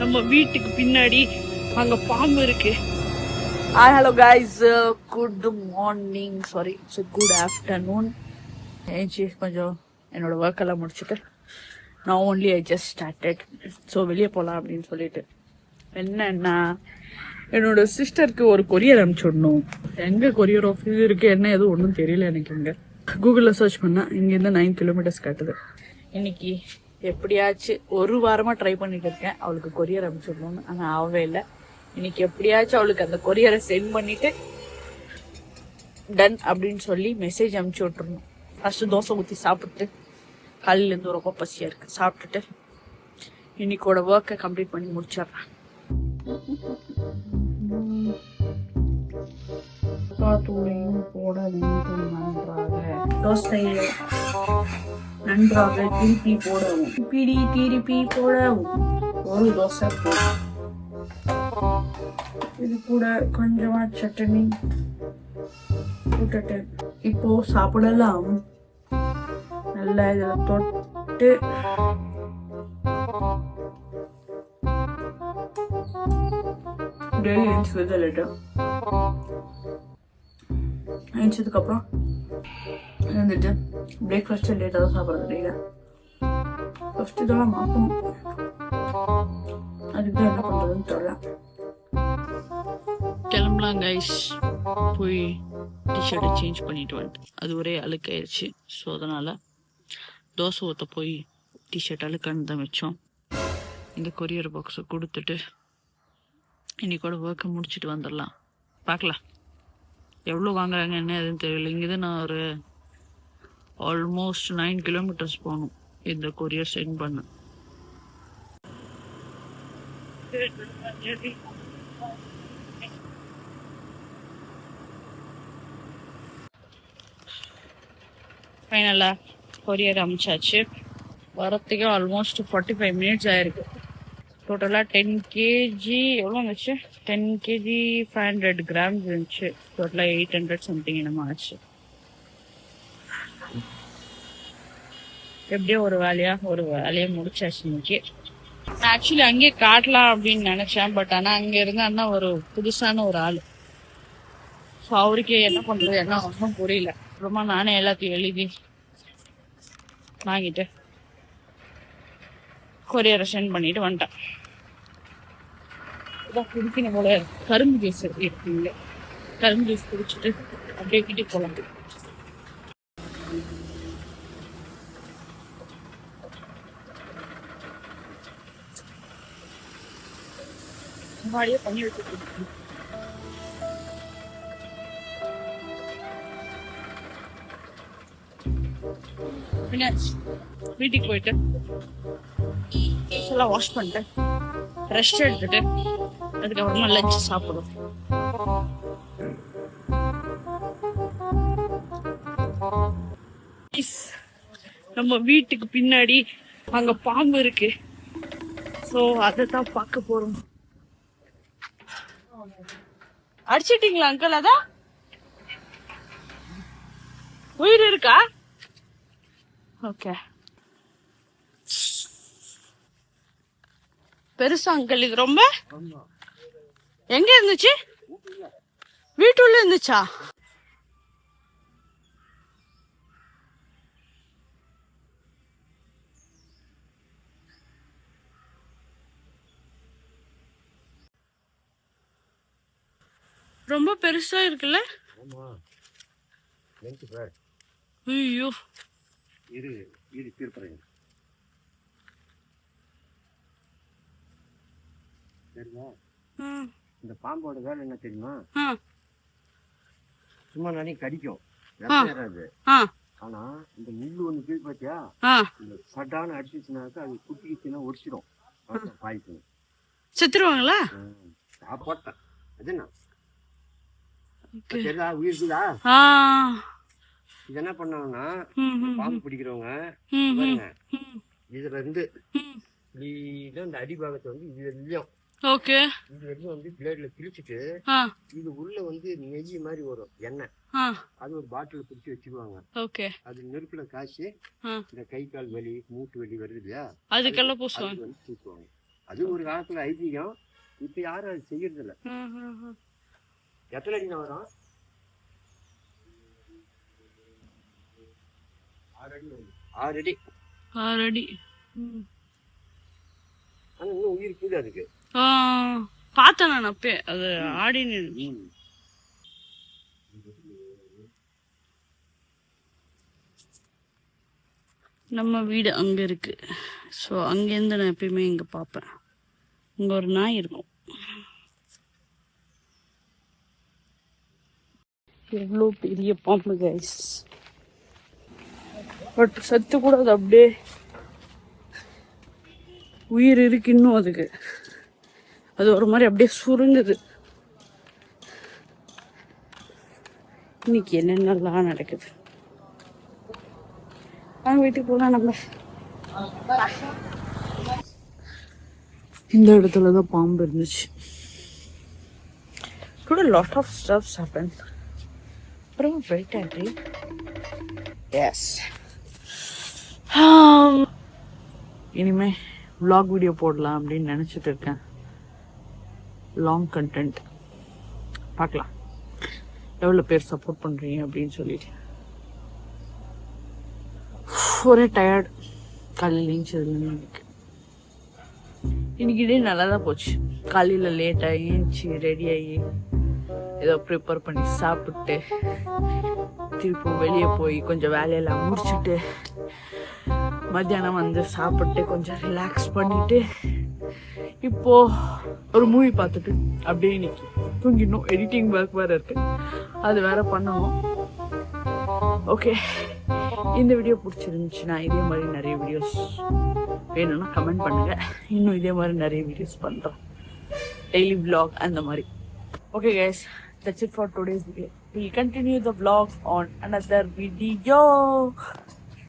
நம்ம வீட்டுக்கு பின்னாடி அங்க பாம்பு இருக்கு. Hello guys, good morning, sorry good afternoon. கொஞ்சம் என்னோட ஒர்க் எல்லாம் முடிச்சுட்டு நான் only I just started. So வெளியே போகலாம் அப்படின்னு சொல்லிட்டு என்னன்னா என்னோட சிஸ்டருக்கு ஒரு கொரியர் அனுப்பிச்சுடணும். எங்கே கொரியர் ஆஃபீஸ் இருக்கு என்ன எதுவும் ஒன்றும் தெரியல எனக்கு. இங்கே கூகுளில் சர்ச் பண்ணால் இங்கேருந்து 9 கிலோமீட்டர்ஸ் காட்டுது. இன்னைக்கு எப்படியாச்சும் ஒரு வாரமாக ட்ரை பண்ணிட்டு இருக்கேன் அவளுக்கு கொரியர் அனுப்பிச்சுடணும்னு. ஆனால் ஆகவே இல்லை. இன்னைக்கு எப்படியாச்சும் அவளுக்கு அந்த கொரியரை சென்ட் பண்ணிட்டு டன் அப்படின்னு சொல்லி மெசேஜ் அனுப்பிச்சு விட்டுருணும். ஃபர்ஸ்ட் தோசை ஊற்றி சாப்பிட்டு காலையிலேருந்து ரொம்ப பசியாக இருக்குது. சாப்பிட்டுட்டு இன்னைக்கோட ஒர்க்கை கம்ப்ளீட் பண்ணி முடிச்சிடுறேன். தூளையும் போட வேண்டும் நன்றாக. தோசையை நன்றாக திருப்பி போடவும், திருப்பி போடவும். ஒரு தோசை போடும். இது கூட கொஞ்சமா சட்னி போட்டுட்டு இப்போ சாப்பிடலாம். நல்லா இதில் தொட்டு டெய்லி எழுந்துச்சு லேட்டு எழுந்ததுக்கப்புறம் இருந்துட்டு பிரேக்ஃபாஸ்ட்டு லேட்டாக தான் சாப்பிட்றது. டெய்லியாக ஃபஸ்ட்டு இதெல்லாம் மாற்றணும். அதுக்கு தான் என்ன பண்ணுறதுன்னு தெரியல. கிளம்பலாம் கைஸ். போய் டிஷர்ட்டை சேஞ்ச் பண்ணிட்டு வந்துட்டு அது ஒரே அழுக்காயிருச்சு. ஸோ அதனால் தோசை ஊற்ற போய் டிஷர்ட் அழுக்கான்னு தான் வச்சோம். இந்த கொரியர் பாக்ஸை கொடுத்துட்டு இன்னைக்கோட ஒர்க்கை முடிச்சுட்டு வந்துடலாம். பார்க்கலாம் எவ்வளோ வாங்குறாங்க என்ன எதுன்னு தெரியல. இங்கேதான் நான் ஒரு ஆல்மோஸ்ட் 9 கிலோமீட்டர்ஸ் போகணும் இந்த கொரியர் சென்ட் பண்ண. ஃபைனலாக கொரியர் அனுப்பிச்சாச்சு. வரத்துக்கே ஆல்மோஸ்ட் 45 மினிட்ஸ் ஆயிருக்கு. டோட்டலாக 10 kg எவ்வளோ இருந்துச்சு? 10 kg 500 grams இருந்துச்சு. டோட்டலாக 800 சம்திங் என்னமோ ஆச்சு. எப்படியோ ஒரு வேலையை முடிச்சாச்சு இன்னைக்கு. நான் ஆக்சுவலி அங்கேயே காட்டலாம் அப்படின்னு நினைச்சேன். பட் ஆனால் அங்கே இருந்தா அண்ணா ஒரு புதுசான ஒரு ஆள். ஸோ அவருக்கே என்ன பண்ணுறது என்ன ஒன்றும் புரியல. அப்புறமா நானே எல்லாத்தையும் எழுதி வாங்கிட்டு கொரியரை சென்ட் பண்ணிட்டு வந்துட்டேன். இதான் குடிக்கணும் போல கரும்பு ஜூஸ் இருக்குங்க. கரும்பு ஜூஸ் குடிச்சிட்டு அப்படியே வீட்டுக்கு போகலாம். முன்னாடியே பண்ணி வச்சுட்டு வீட்டுக்கு போயிட்டு எல்லாம் வாஷ் பண்ணிட்டு ரெஸ்ட் எடுத்துட்டு அதுக்கப்புறமா லஞ்ச் சாப்பிடும். நம்ம வீட்டுக்கு பின்னாடி அங்க பாம்பு இருக்கு. சோ அதான் பார்க்க போறோம். அடிச்சிட்டீங்களா அங்கிள்? அதான் உயிர் இருக்கா? ஓகே. பெருசா அங்கிள் இது ரொம்ப? எங்க இருந்துச்சு? வீட்டுள்ள இருந்துச்சா? ரொம்ப பெருசா இருக்குல்ல? ஐயோ இந்த பாம்போட வேலை என்ன தெரியுமா? சும்மா நானே கடிக்கும், ஏறாது. ஆனா இந்த முள்ளு ஒண்ணு கீழ் பாத்தியா, இந்த சட்டான அடிச்சுச்சுனாக்கா அது குட்டிச்சுன்னா ஒடிச்சிடும். பாய்க்கு செத்துருவாங்களா? சாப்பாட்டேன். அது என்ன சரிதா உயிருக்குதா? இது என்ன பண்ணாங்கன்னா பாம்பு பிடிக்கிறவங்க பாருங்க, இதுல இருந்து இந்த அடிபாகத்தை வந்து இது இல்லையும் ஓகே. இது வந்து பிளேட்ல கிழிச்சிட்டு இது உள்ள வந்து நெய் மாதிரி வரும் எண்ணெய். அது ஒரு பாட்டில் பிடிச்சி வச்சுக்குவாங்க. ஓகே. அது நெருப்புல காய்ச்சி இந்த கை கால் வலி மூட்டு வலி வருது இல்லையா, அதுக்கெல்லாம் பூசுவாங்க. பூசுவாங்க. அது ஒரு காலத்துல ஐதீகம். இப்ப யாரும் அது செய்யறது இல்ல. எத்தனை அடி வரும்? 6 அடி. 6 அடி. ஆனா இன்னும் உயிர் கீழே அதுக்கு. பார்த்தேன் நான் அப்பே அது ஆடின்னு. நம்ம வீடு அங்க இருக்கு. ஸோ அங்கேருந்து நான் எப்பயுமே இங்க பார்ப்பேன். இங்க ஒரு நாய் இருக்கும். எவ்வளோ பெரிய பாம்பு கைஸ். பட் சத்து கூட அது அப்படியே உயிர் இருக்கு இன்னும் அதுக்கு. அது ஒரு மாதிரி அப்படியே சுருங்குது. இன்னைக்கு என்னென்னலாம் நடக்குது. வீட்டுக்கு போகலாம் நம்ம. இந்த இடத்துல தான் பாம்பு இருந்துச்சு. Today lot of stuffs happened. But I'm very angry. Yes. இனிமே vlog வீடியோ போடலாம் அப்படின்னு நினச்சிட்டு இருக்கேன். லாங் கண்டென்ட் பார்க்கலாம் எவ்வளோ பேர் சப்போர்ட் பண்ணுறீங்க அப்படின்னு சொல்லிட்டு. ஒரே டயர்ட் காலையில் ஏஞ்சிதுன்னு. இன்னைக்கு டே நல்லா தான் போச்சு. காலையில் லேட்டாக ஏஞ்சி ரெடி ஆகி ஏதோ ப்ரிப்பேர் பண்ணி சாப்பிட்டு திருப்பி வெளியே போய் கொஞ்சம் வேலையெல்லாம் முடிச்சுட்டு மத்தியானம் வந்து சாப்பிட்டு கொஞ்சம் ரிலாக்ஸ் பண்ணிட்டு இப்போ ஒரு மூவி பார்த்துட்டு அப்படியே இன்னைக்கு தூங்கிடணும். எடிட்டிங் ஒர்க் வேறு இருக்கு, அது வேற பண்ணணும். ஓகே, இந்த வீடியோ பிடிச்சிருந்துச்சுன்னா இதே மாதிரி நிறைய வீடியோஸ் வேணும்னா கமெண்ட் பண்ணுங்க. இன்னும் இதே மாதிரி நிறைய வீடியோஸ் பண்ணுறோம், டெய்லி vlog அந்த மாதிரி. Okay guys, that's it for today's video. We'll continue the vlog on another video.